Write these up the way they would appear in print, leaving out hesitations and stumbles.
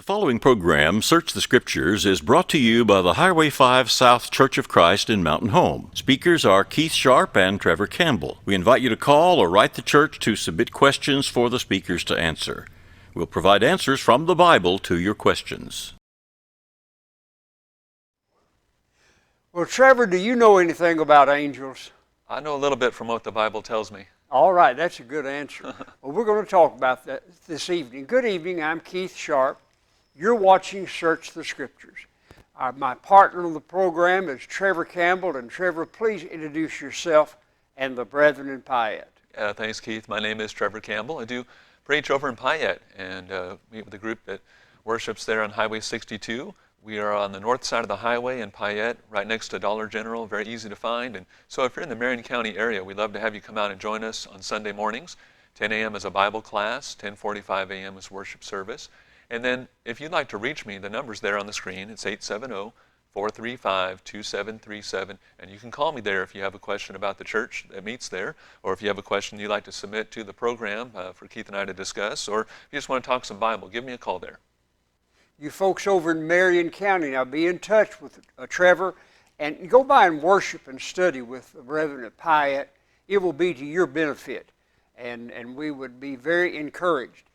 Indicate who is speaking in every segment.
Speaker 1: The following program, Search the Scriptures, is brought to you by the Highway 5 South Church of Christ in Mountain Home. Speakers are Keith Sharp and Trevor Campbell. We invite you to call or write the church to submit questions for the speakers to answer. We'll provide answers from the Bible to your questions.
Speaker 2: Well, Trevor, do you know anything about angels?
Speaker 3: I know a little bit from what the Bible tells me.
Speaker 2: All right, that's a good answer. Well, we're going to talk about that this evening. Good evening, I'm Keith Sharp. You're watching Search the Scriptures. My partner on the program is Trevor Campbell. And Trevor, please introduce yourself and the brethren in Payette.
Speaker 3: Thanks, Keith. My name is Trevor Campbell. I do preach over in Payette and meet with a group that worships there on Highway 62. We are on the north side of the highway in Payette, right next to Dollar General, very easy to find. And so if you're in the Marion County area, we'd love to have you come out and join us on Sunday mornings. 10 a.m. is a Bible class, 10:45 a.m. is worship service. And then if you'd like to reach me, the number's there on the screen. It's 870-435-2737. And you can call me there if you have a question about the church that meets there, or if you have a question you'd like to submit to the program for Keith and I to discuss, or if you just want to talk some Bible, give me a call there.
Speaker 2: You folks over in Marion County, now be in touch with Trevor and go by and worship and study with the brethren at Payette. It will be to your benefit, and we would be very encouraged.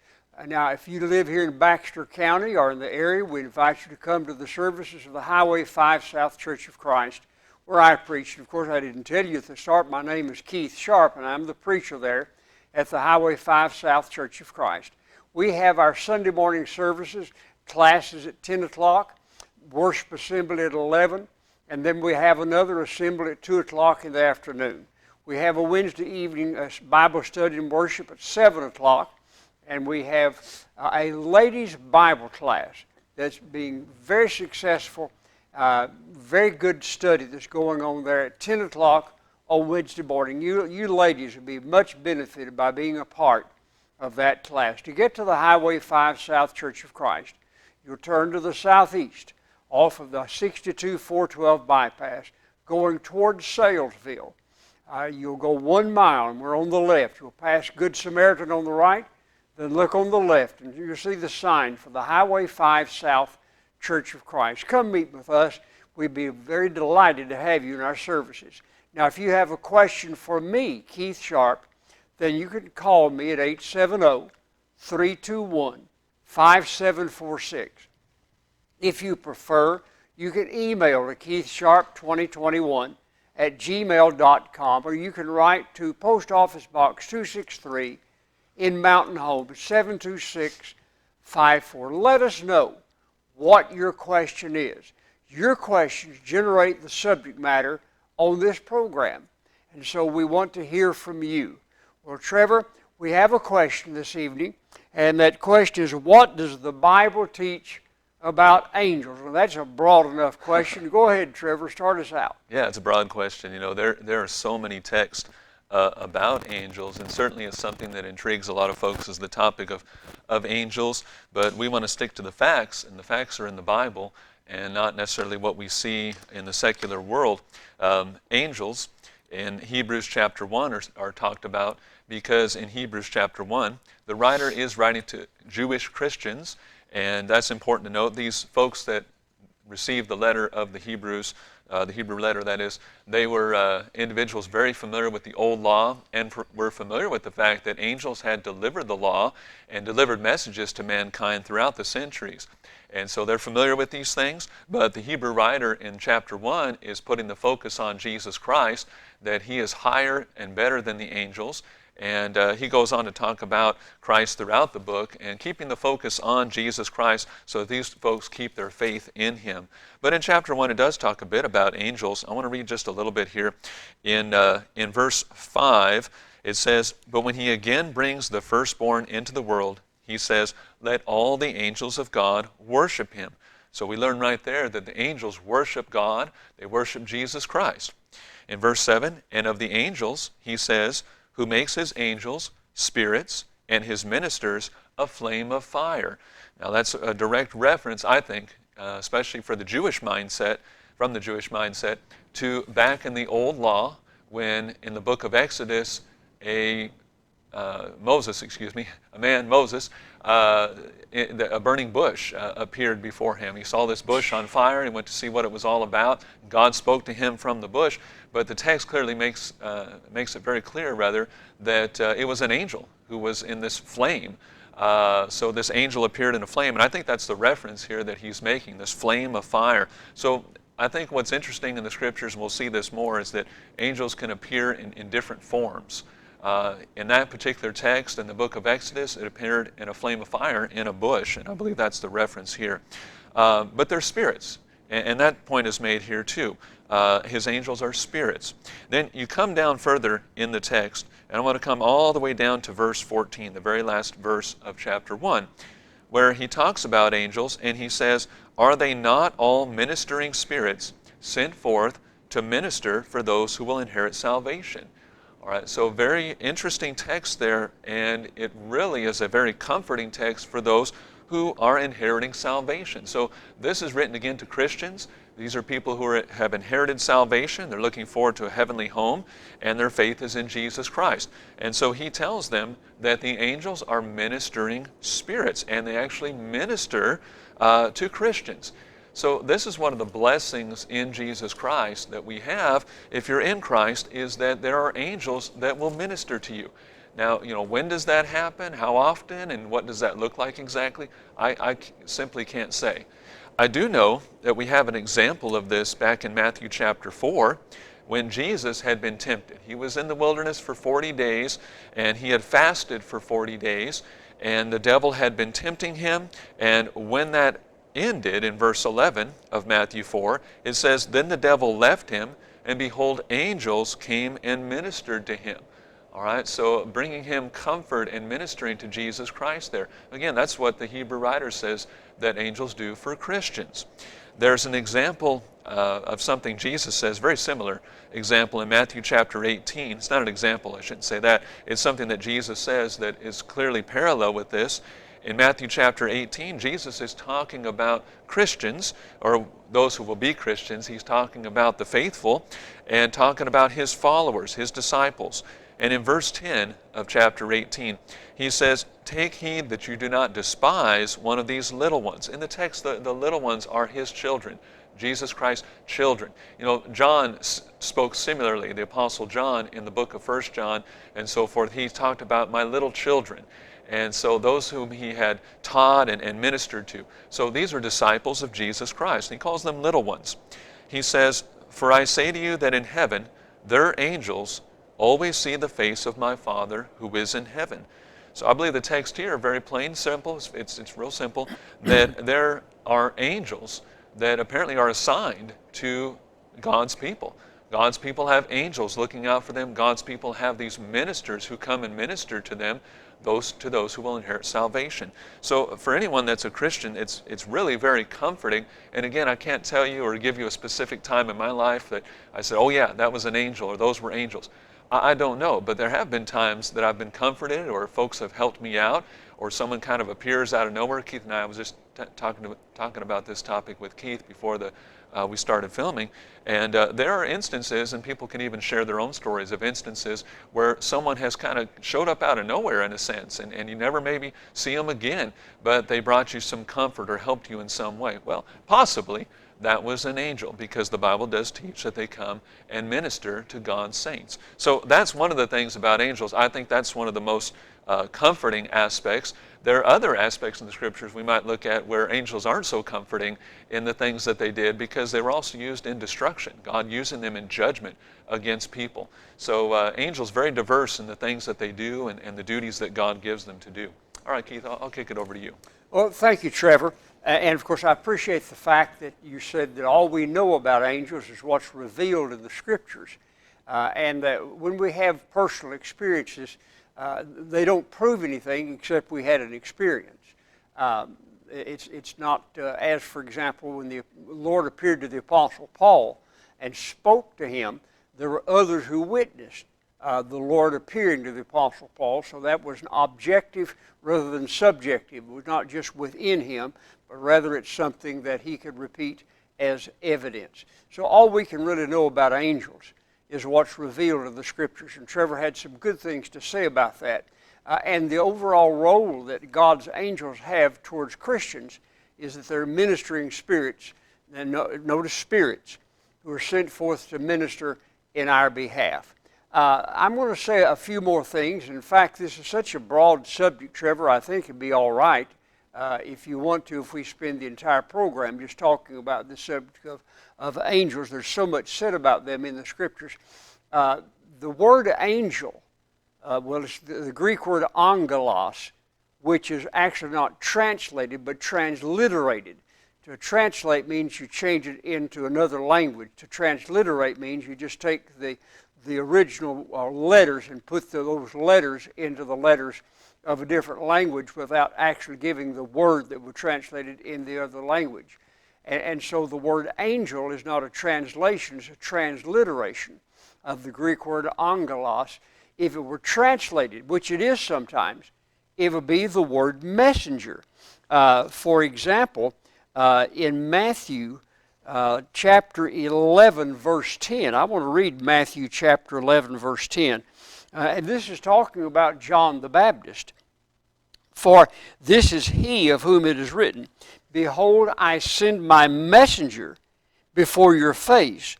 Speaker 2: Now, if you live here in Baxter County or in the area, we invite you to come to the services of the Highway 5 South Church of Christ, where I preach. And of course, I didn't tell you at the start, my name is Keith Sharp, and I'm the preacher there at the Highway 5 South Church of Christ. We have our Sunday morning services, classes at 10 o'clock, worship assembly at 11, and then we have another assembly at 2 o'clock in the afternoon. We have a Wednesday evening Bible study and worship at 7 o'clock, and we have a ladies' Bible class that's being very successful, very good study that's going on there at 10 o'clock on Wednesday morning. You ladies will be much benefited by being a part of that class. To get to the Highway 5 South Church of Christ, you'll turn to the southeast off of the 62-412 bypass going towards Salesville. You'll go 1 mile and we're on the left. You'll pass Good Samaritan on the right, then look on the left and you'll see the sign for the Highway 5 South Church of Christ. Come meet with us. We'd be very delighted to have you in our services. Now, if you have a question for me, Keith Sharp, then you can call me at 870-321-5746. If you prefer, you can email to keithsharp2021@gmail.com, or you can write to Post Office Box 263 in Mountain Home, 72654. Let us know what your question is. Your questions generate the subject matter on this program, and so we want to hear from you. Well, Trevor, we have a question this evening, and that question is, what does the Bible teach about angels? Well, that's a broad enough question. Go ahead, Trevor, start us out.
Speaker 3: Yeah, it's a broad question. You know, there are so many texts about angels, and certainly it's something that intrigues a lot of folks is the topic of angels, but we want to stick to the facts, and the facts are in the Bible and not necessarily what we see in the secular world. Angels in Hebrews chapter 1 are talked about because in Hebrews chapter 1, the writer is writing to Jewish Christians, and that's important to note. These folks that received the letter of the Hebrews, the Hebrew letter that is, they were individuals very familiar with the old law and were familiar with the fact that angels had delivered the law and delivered messages to mankind throughout the centuries. And so they're familiar with these things, but the Hebrew writer in chapter 1 is putting the focus on Jesus Christ, that he is higher and better than the angels. And he goes on to talk about Christ throughout the book and keeping the focus on Jesus Christ so that these folks keep their faith in him. But in chapter 1, it does talk a bit about angels. I want to read just a little bit here. In verse 5, it says, "But when he again brings the firstborn into the world, he says, 'Let all the angels of God worship him.'" So we learn right there that the angels worship God. They worship Jesus Christ. In verse 7, "And of the angels, he says, 'Who makes his angels spirits and his ministers a flame of fire.'" Now that's a direct reference, I think, especially for the Jewish mindset, from the Jewish mindset, to back in the old law when in the book of Exodus a Moses, a burning bush appeared before him. He saw this bush on fire and went to see what it was all about. God spoke to him from the bush, but the text clearly makes it very clear, rather, that it was an angel who was in this flame. So this angel appeared in a flame, and I think that's the reference here that he's making, this flame of fire. So I think what's interesting in the scriptures, and we'll see this more, is that angels can appear in different forms. In that particular text in the book of Exodus, it appeared in a flame of fire in a bush, and I believe that's the reference here. But they're spirits, and that point is made here too. His angels are spirits. Then you come down further in the text, and I want to come all the way down to verse 14, the very last verse of chapter 1, where he talks about angels, and he says, "Are they not all ministering spirits sent forth to minister for those who will inherit salvation?" All right, so very interesting text there, and it really is a very comforting text for those who are inheriting salvation. So this is written again to Christians. These are people who have inherited salvation. They're looking forward to a heavenly home, and their faith is in Jesus Christ. And so he tells them that the angels are ministering spirits, and they actually minister to Christians. So this is one of the blessings in Jesus Christ that we have if you're in Christ, is that there are angels that will minister to you. Now, when does that happen? How often? And what does that look like exactly? I simply can't say. I do know that we have an example of this back in Matthew chapter 4 when Jesus had been tempted. He was in the wilderness for 40 days, and he had fasted for 40 days, and the devil had been tempting him, and when that ended in verse 11 of Matthew 4, it says, "Then the devil left him, and behold, angels came and ministered to him." All right, so bringing him comfort and ministering to Jesus Christ there. Again, that's what the Hebrew writer says that angels do for Christians. There's an example of something Jesus says, very similar example in Matthew chapter 18. It's not an example, I shouldn't say that. It's something that Jesus says that is clearly parallel with this. In Matthew chapter 18, Jesus is talking about Christians, or those who will be Christians. He's talking about the faithful and talking about his followers, his disciples. And in verse 10 of chapter 18, he says, "Take heed that you do not despise one of these little ones." In the text, the little ones are his children, Jesus Christ's children. John spoke similarly, the Apostle John, in the book of 1 John and so forth. He talked about my little children. And so those whom he had taught and ministered to. So these are disciples of Jesus Christ. He calls them little ones. He says, "For I say to you that in heaven their angels always see the face of my Father who is in heaven." So I believe the text here, very plain, simple, it's real simple, that there are angels that apparently are assigned to God's people. God's people have angels looking out for them. God's people have these ministers who come and minister to them, to those who will inherit salvation. So for anyone that's a Christian, it's really very comforting. And again, I can't tell you or give you a specific time in my life that I said, "Oh yeah, that was an angel," or "Those were angels." I don't know, but there have been times that I've been comforted, or folks have helped me out, or someone kind of appears out of nowhere. Keith and I was just talking about this topic with Keith before we started filming, and there are instances, and people can even share their own stories of instances where someone has kind of showed up out of nowhere in a sense, and you never maybe see them again, but they brought you some comfort or helped you in some way. Well, possibly that was an angel, because the Bible does teach that they come and minister to God's saints. So that's one of the things about angels. I think that's one of the most comforting aspects. There are other aspects in the scriptures we might look at where angels aren't so comforting in the things that they did, because they were also used in destruction, God using them in judgment against people. So angels very diverse in the things that they do and the duties that God gives them to do. All right, Keith, I'll kick it over to you.
Speaker 2: Well, thank you, Trevor. And of course, I appreciate the fact that you said that all we know about angels is what's revealed in the scriptures. And that when we have personal experiences, they don't prove anything except we had an experience. It's not as, for example, when the Lord appeared to the Apostle Paul and spoke to him, there were others who witnessed the Lord appearing to the Apostle Paul. So that was an objective rather than subjective. It was not just within him, but rather it's something that he could repeat as evidence. So all we can really know about angels is what's revealed in the scriptures. And Trevor had some good things to say about that. And the overall role that God's angels have towards Christians is that they're ministering spirits, and notice spirits, who are sent forth to minister in our behalf. I'm going to say a few more things. In fact, this is such a broad subject, Trevor, I think it'd be all right if you want to, if we spend the entire program just talking about the subject of angels. There's so much said about them in the Scriptures. The word angel, well, it's the Greek word angelos, which is actually not translated, but transliterated. To translate means you change it into another language. To transliterate means you just take the original letters and put those letters into the letters of a different language without actually giving the word that was translated in the other language. And so the word angel is not a translation, it's a transliteration of the Greek word angelos. If it were translated, which it is sometimes, it would be the word messenger. For example, in Matthew chapter 11, verse 10, I want to read Matthew chapter 11, verse 10. And this is talking about John the Baptist. For this is he of whom it is written, Behold, I send my messenger before your face,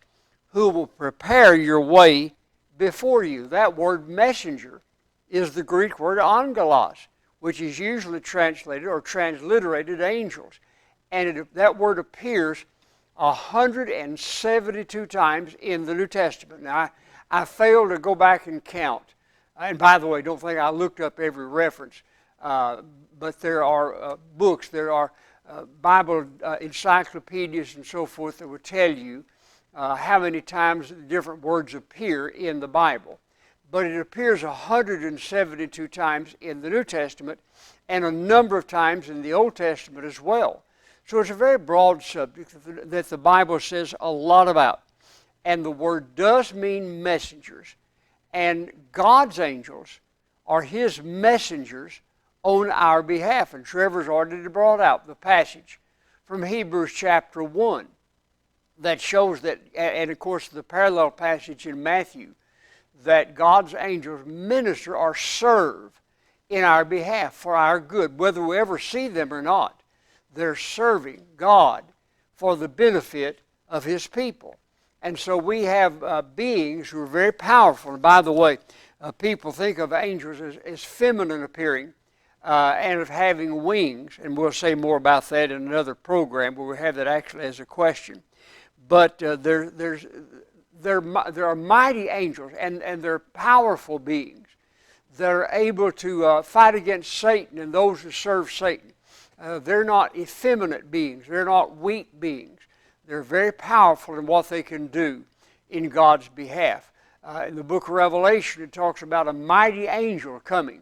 Speaker 2: who will prepare your way before you. That word messenger is the Greek word angelos, which is usually translated or transliterated angels. And that word appears 172 times in the New Testament. Now, I failed to go back and count. And by the way, don't think I looked up every reference. But there are books, there are Bible encyclopedias and so forth that will tell you how many times different words appear in the Bible. But it appears 172 times in the New Testament and a number of times in the Old Testament as well. So it's a very broad subject that the Bible says a lot about. And the word does mean messengers. And God's angels are His messengers on our behalf. And Trevor's already brought out the passage from Hebrews chapter 1 that shows that, and of course the parallel passage in Matthew, that God's angels minister or serve in our behalf for our good. Whether we ever see them or not, they're serving God for the benefit of His people. And so we have beings who are very powerful. And by the way, people think of angels as feminine appearing and of having wings. And we'll say more about that in another program where we have that actually as a question. But there are mighty angels, and they're powerful beings. They're able to fight against Satan and those who serve Satan. They're not effeminate beings. They're not weak beings. They're very powerful in what they can do in God's behalf. In the book of Revelation, it talks about a mighty angel coming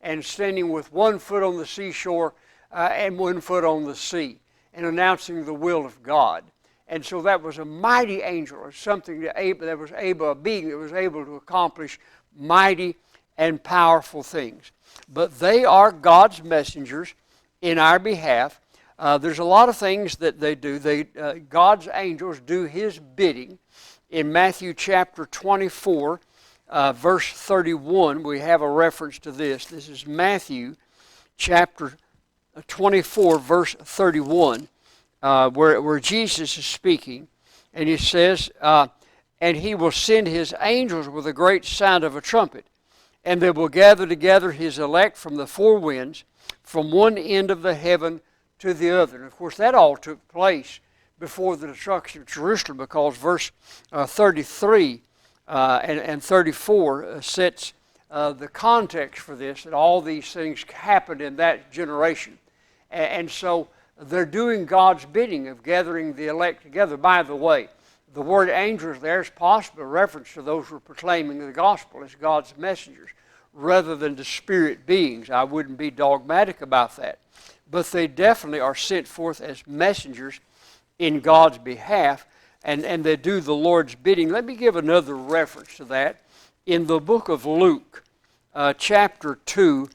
Speaker 2: and standing with one foot on the seashore and one foot on the sea and announcing the will of God. And so that was a mighty angel, or something that was able, a being that was able to accomplish mighty and powerful things. But they are God's messengers in our behalf. There's a lot of things that they do. God's angels do His bidding. In Matthew chapter 24, verse 31, we have a reference to this. This is Matthew chapter 24, verse 31. Where Jesus is speaking, and He says, and He will send His angels with a great sound of a trumpet, and they will gather together His elect from the four winds, from one end of the heaven to the other. And of course that all took place before the destruction of Jerusalem, because verse 33 and 34 sets the context for this, that all these things happened in that generation. And so they're doing God's bidding of gathering the elect together. By the way, the word angels there is possibly a reference to those who are proclaiming the gospel as God's messengers, rather than to spirit beings. I wouldn't be dogmatic about that. But they definitely are sent forth as messengers in God's behalf, and they do the Lord's bidding. Let me give another reference to that. In the book of Luke, chapter 2,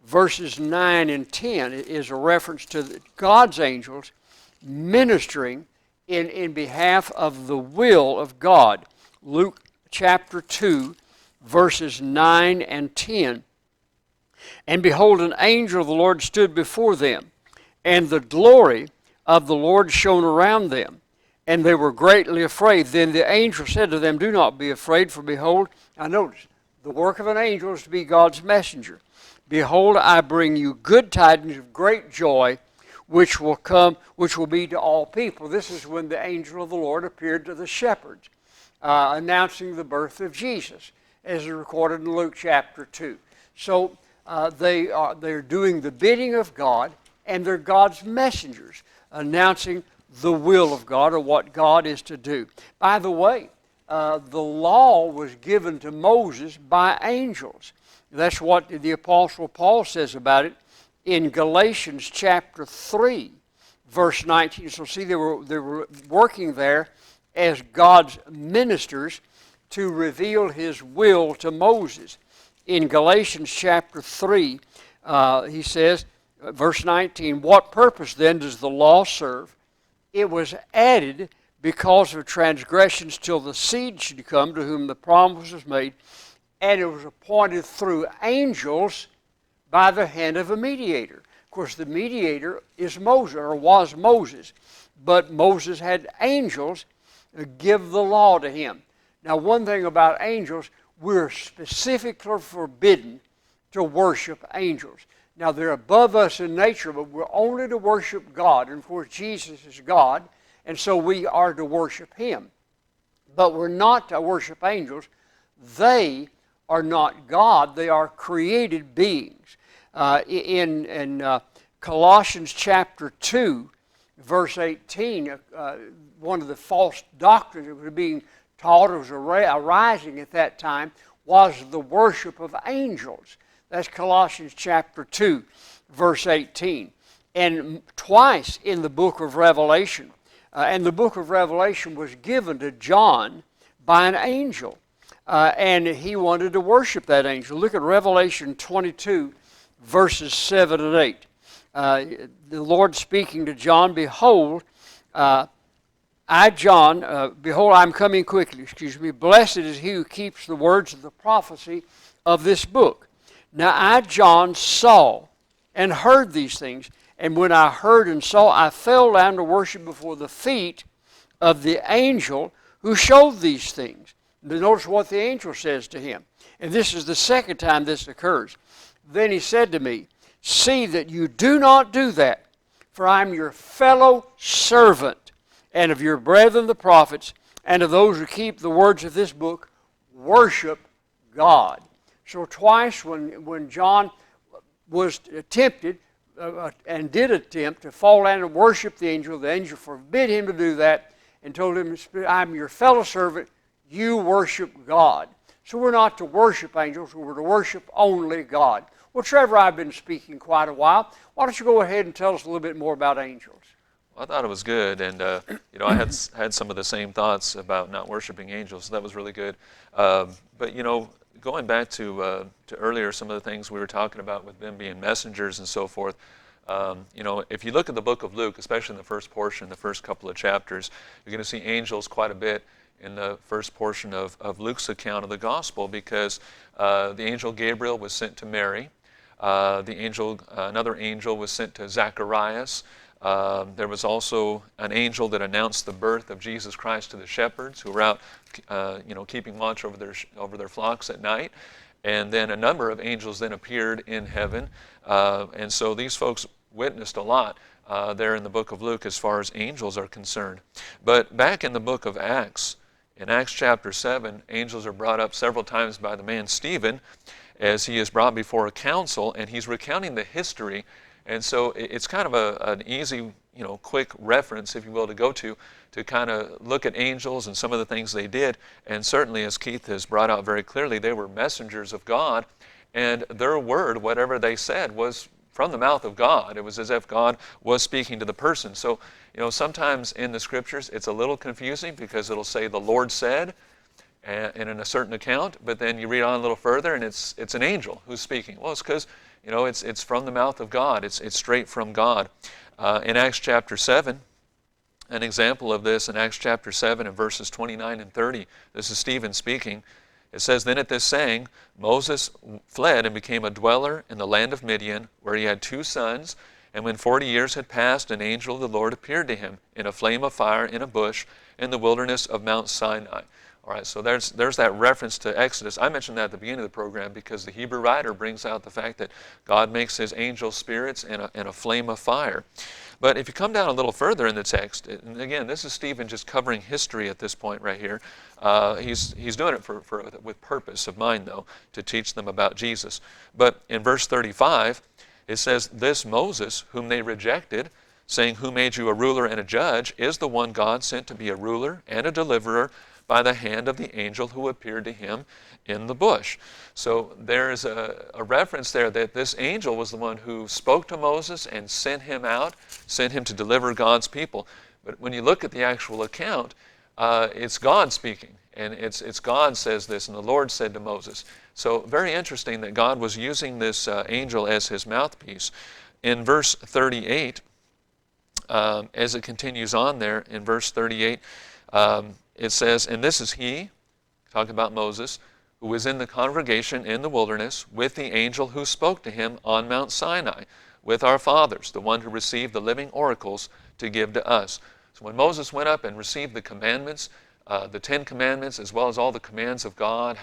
Speaker 2: verses 9 and 10 is a reference to God's angels ministering in behalf of the will of God. Luke chapter 2, verses 9 and 10. And behold, an angel of the Lord stood before them, and the glory of the Lord shone around them, and they were greatly afraid. Then the angel said to them, do not be afraid, for behold, now notice, the work of an angel is to be God's messenger. Behold, I bring you good tidings of great joy, which will be to all people. This is when the angel of the Lord appeared to the shepherds, announcing the birth of Jesus, as recorded in Luke chapter 2. So they're doing the bidding of God, and they're God's messengers, announcing the will of God, or what God is to do. By the way, the law was given to Moses by angels. That's what the Apostle Paul says about it in Galatians chapter 3, verse 19. So see, they were working there as God's ministers to reveal his will to Moses. In Galatians chapter 3, he says, verse 19, what purpose then does the law serve? It was added because of transgressions till the seed should come to whom the promise was made, and it was appointed through angels by the hand of a mediator. Of course, the mediator is Moses, or was Moses, but Moses had angels give the law to him. Now, one thing about angels, we're specifically forbidden to worship angels. Now, they're above us in nature, but we're only to worship God. And of course, Jesus is God, and so we are to worship him. But we're not to worship angels. They are not God. They are created beings. In Colossians chapter 2, verse 18, one of the false doctrines that was being taught, or was arising at that time, was the worship of angels. That's Colossians chapter 2, verse 18. And twice in the book of Revelation, and the book of Revelation was given to John by an angel, and he wanted to worship that angel. Look at Revelation 22, verses 7 and 8. The Lord speaking to John, behold, behold, I'm coming quickly, blessed is he who keeps the words of the prophecy of this book. Now I, John, saw and heard these things, and when I heard and saw, I fell down to worship before the feet of the angel who showed these things. Notice what the angel says to him. And this is the second time this occurs. Then he said to me, see that you do not do that, for I am your fellow servant, and of your brethren the prophets, and of those who keep the words of this book. Worship God. So twice when John was tempted and did attempt to fall down and worship the angel forbid him to do that and told him, I'm your fellow servant, you worship God. So we're not to worship angels, we're to worship only God. Well, Trevor, I've been speaking quite a while. Why don't you go ahead and tell us a little bit more about angels?
Speaker 3: Well, I thought it was good, and I had some of the same thoughts about not worshiping angels. So that was really good. But going back to earlier, some of the things we were talking about with them being messengers and so forth. If you look at the book of Luke, especially in the first portion, the first couple of chapters, you're going to see angels quite a bit in the first portion of Luke's account of the gospel, because the angel Gabriel was sent to Mary. Another angel was sent to Zacharias. There was also an angel that announced the birth of Jesus Christ to the shepherds who were out, keeping watch over their flocks at night. And then a number of angels then appeared in heaven. And so these folks witnessed a lot there in the book of Luke as far as angels are concerned. But back in the book of Acts, in Acts chapter 7, angels are brought up several times by the man Stephen as he is brought before a council, and he's recounting the history. And so it's kind of an easy, quick reference, if you will, to go to kind of look at angels and some of the things they did. And certainly, as Keith has brought out very clearly, they were messengers of God, and their word, whatever they said, was from the mouth of God. It was as if God was speaking to the person. So, sometimes in the scriptures, it's a little confusing because it'll say the Lord said, and in a certain account, but then you read on a little further and it's an angel who's speaking. Well, it's because it's from the mouth of God. It's straight from God. In Acts chapter 7, an example of this in Acts chapter 7 and verses 29 and 30, this is Stephen speaking. It says, "Then at this saying, Moses fled and became a dweller in the land of Midian, where he had 2 sons. And when 40 years had passed, an angel of the Lord appeared to him in a flame of fire in a bush in the wilderness of Mount Sinai." All right, so there's that reference to Exodus. I mentioned that at the beginning of the program because the Hebrew writer brings out the fact that God makes his angel spirits in a flame of fire. But if you come down a little further in the text, and again, this is Stephen just covering history at this point right here. He's doing it with purpose of mind, though, to teach them about Jesus. But in verse 35, it says, "This Moses, whom they rejected, saying, 'Who made you a ruler and a judge?' is the one God sent to be a ruler and a deliverer by the hand of the angel who appeared to him in the bush." So there's a reference there that this angel was the one who spoke to Moses and sent him out, sent him to deliver God's people. But when you look at the actual account, it's God speaking. And it's God says this, and the Lord said to Moses. So very interesting that God was using this angel as his mouthpiece. In verse 38, as it continues on there, in verse 38, it says, "And this is he," talking about Moses, "who was in the congregation in the wilderness with the angel who spoke to him on Mount Sinai with our fathers, the one who received the living oracles to give to us." So when Moses went up and received the commandments, the 10 Commandments, as well as all the commands of God,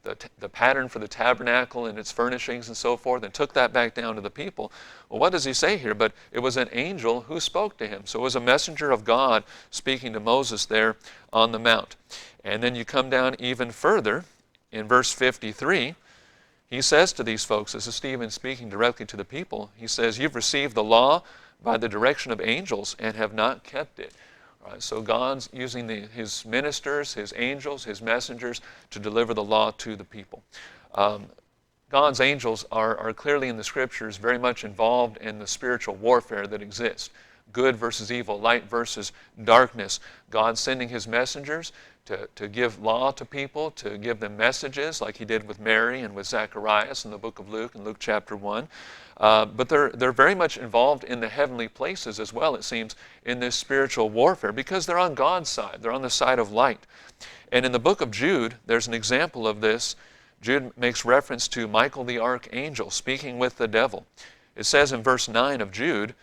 Speaker 3: the pattern for the tabernacle and its furnishings and so forth, and took that back down to the people. Well, what does he say here? But it was an angel who spoke to him. So it was a messenger of God speaking to Moses there on the mount. And then you come down even further in verse 53. He says to these folks, this is Stephen speaking directly to the people, he says, "You've received the law by the direction of angels and have not kept it." Right, so God's using his ministers, his angels, his messengers to deliver the law to the people. God's angels are clearly in the Scriptures very much involved in the spiritual warfare that exists. Good versus evil, light versus darkness. God sending his messengers to give law to people, to give them messages like he did with Mary and with Zacharias in the book of Luke, in Luke chapter 1. But they're very much involved in the heavenly places as well, it seems, in this spiritual warfare because they're on God's side. They're on the side of light. And in the book of Jude, there's an example of this. Jude makes reference to Michael the archangel speaking with the devil. It says in verse 9 of Jude,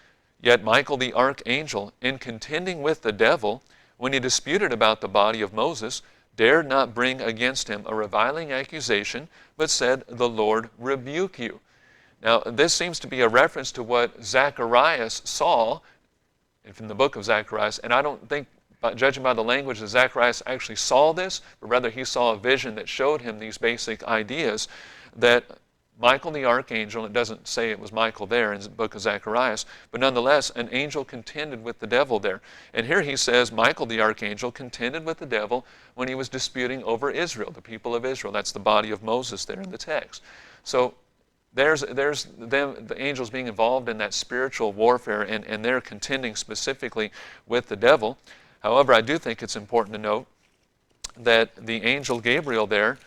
Speaker 3: "Yet Michael the archangel, in contending with the devil, when he disputed about the body of Moses, dared not bring against him a reviling accusation, but said, 'The Lord rebuke you.'" Now, this seems to be a reference to what Zacharias saw in the book of Zacharias, and I don't think, judging by the language, that Zacharias actually saw this, but rather he saw a vision that showed him these basic ideas that Michael the archangel, it doesn't say it was Michael there in the book of Zacharias, but nonetheless, an angel contended with the devil there. And here he says Michael the archangel contended with the devil when he was disputing over Israel, the people of Israel. That's the body of Moses there in the text. So there's the angels being involved in that spiritual warfare, and they're contending specifically with the devil. However, I do think it's important to note that the angel Gabriel there,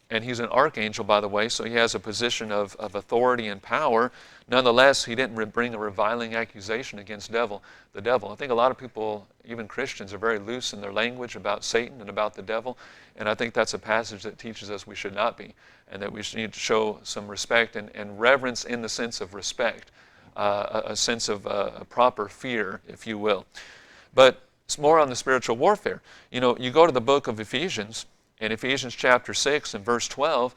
Speaker 3: and he's an archangel, by the way, so he has a position of authority and power. Nonetheless, he didn't bring a reviling accusation against the devil. I think a lot of people, even Christians, are very loose in their language about Satan and about the devil, and I think that's a passage that teaches us we should not be, and that we need to show some respect and reverence in the sense of respect, a sense of a proper fear, if you will. But it's more on the spiritual warfare. You know, you go to the book of Ephesians, in Ephesians chapter 6 and verse 12,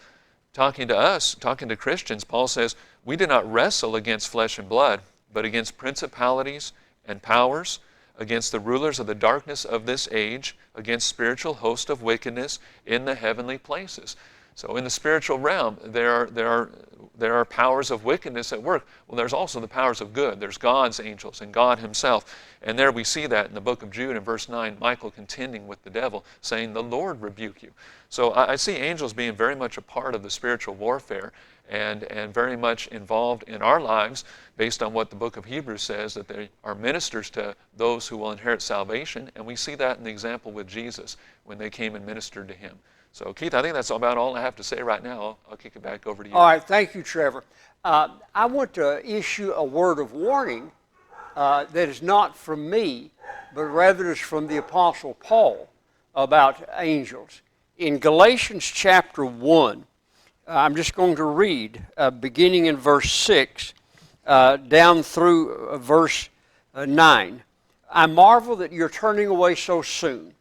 Speaker 3: talking to Christians, Paul says, "We do not wrestle against flesh and blood, but against principalities and powers, against the rulers of the darkness of this age, against spiritual hosts of wickedness in the heavenly places." So in the spiritual realm, there are powers of wickedness at work. Well, there's also the powers of good. There's God's angels and God himself. And there we see that in the book of Jude in verse 9, Michael contending with the devil, saying, "The Lord rebuke you." So I see angels being very much a part of the spiritual warfare and very much involved in our lives based on what the book of Hebrews says, that they are ministers to those who will inherit salvation. And we see that in the example with Jesus when they came and ministered to him. So, Keith, I think that's about all I have to say right now. I'll kick it back over to you.
Speaker 2: All right, thank you, Trevor. I want to issue a word of warning that is not from me, but rather is from the Apostle Paul about angels. In Galatians chapter 1, I'm just going to read, beginning in verse 6, down through verse 9. I marvel that you're turning away so soon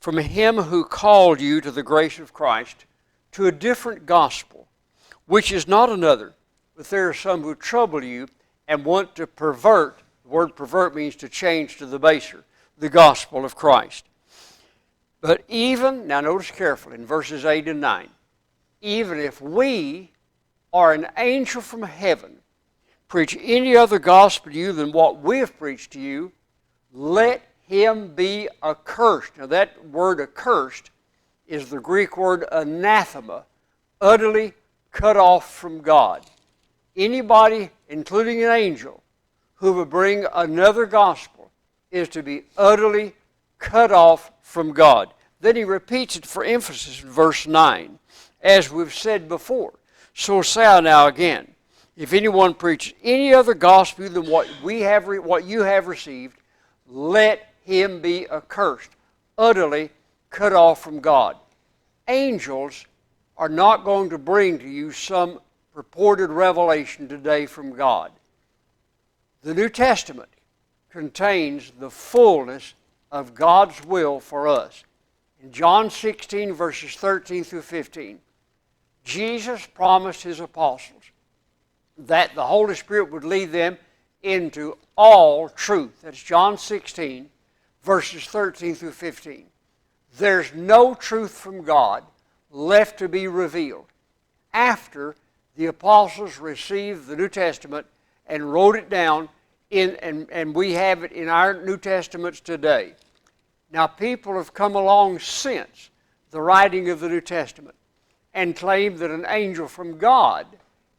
Speaker 2: from him who called you to the grace of Christ to a different gospel, which is not another, but there are some who trouble you and want to pervert. The word pervert means to change to the baser, the gospel of Christ. But even, now notice carefully in verses 8 and 9, even if we or an angel from heaven preach any other gospel to you than what we have preached to you, let him be accursed. Now that word accursed is the Greek word anathema, utterly cut off from God. Anybody, including an angel, who would bring another gospel is to be utterly cut off from God. Then he repeats it for emphasis in verse 9. As we've said before, so say I now again, if anyone preaches any other gospel than what you have received, let him be accursed, utterly cut off from God. Angels are not going to bring to you some purported revelation today from God. The New Testament contains the fullness of God's will for us. In John 16, verses 13 through 15, Jesus promised his apostles that the Holy Spirit would lead them into all truth. That's John 16, verses 13 through 15. There's no truth from God left to be revealed after the apostles received the New Testament and wrote it down, and we have it in our New Testaments today. Now, people have come along since the writing of the New Testament and claimed that an angel from God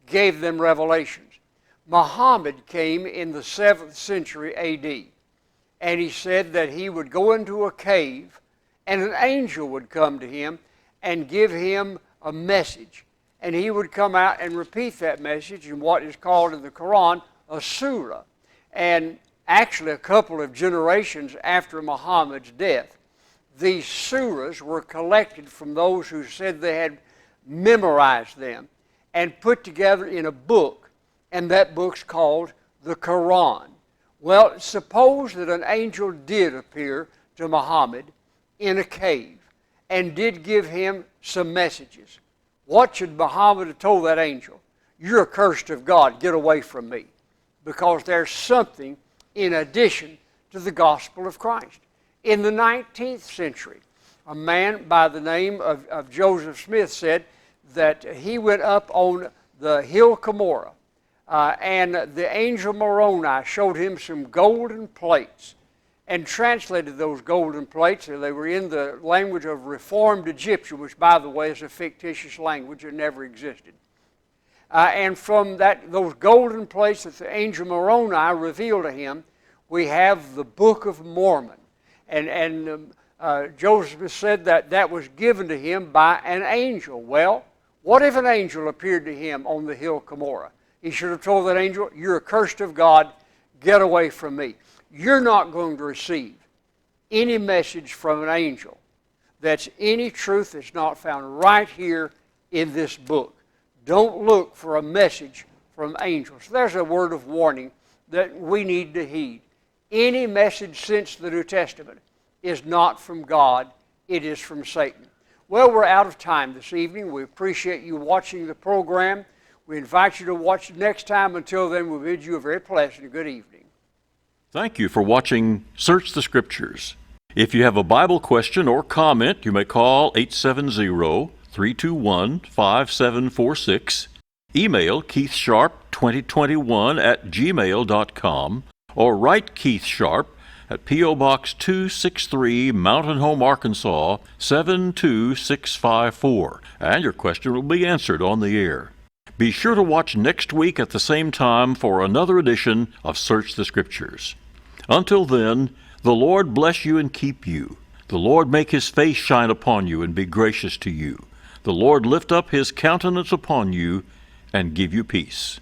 Speaker 2: gave them revelations. Muhammad came in the 7th century A.D., and he said that he would go into a cave and an angel would come to him and give him a message. And he would come out and repeat that message in what is called in the Quran a surah. And actually a couple of generations after Muhammad's death, these surahs were collected from those who said they had memorized them and put together in a book, and that book's called the Quran. Well, suppose that an angel did appear to Muhammad in a cave and did give him some messages. What should Muhammad have told that angel? You're accursed of God, get away from me. Because there's something in addition to the gospel of Christ. In the 19th century, a man by the name of Joseph Smith said that he went up on the hill Cumorah, and the angel Moroni showed him some golden plates and translated those golden plates. They were in the language of Reformed Egyptian, which, by the way, is a fictitious language that never existed. And from those golden plates that the angel Moroni revealed to him, we have the Book of Mormon. And Joseph said that was given to him by an angel. Well, what if an angel appeared to him on the hill Cumorah? He should have told that angel, you're accursed of God, get away from me. You're not going to receive any message from an angel that's any truth that's not found right here in this book. Don't look for a message from angels. There's a word of warning that we need to heed. Any message since the New Testament is not from God, it is from Satan. Well, we're out of time this evening. We appreciate you watching the program. We invite you to watch next time. Until then, we bid you a very pleasant and good evening.
Speaker 1: Thank you for watching Search the Scriptures. If you have a Bible question or comment, you may call 870-321-5746, email keithsharp2021@gmail.com, or write Keith Sharp at P.O. Box 263, Mountain Home, Arkansas 72654, and your question will be answered on the air. Be sure to watch next week at the same time for another edition of Search the Scriptures. Until then, the Lord bless you and keep you. The Lord make his face shine upon you and be gracious to you. The Lord lift up his countenance upon you and give you peace.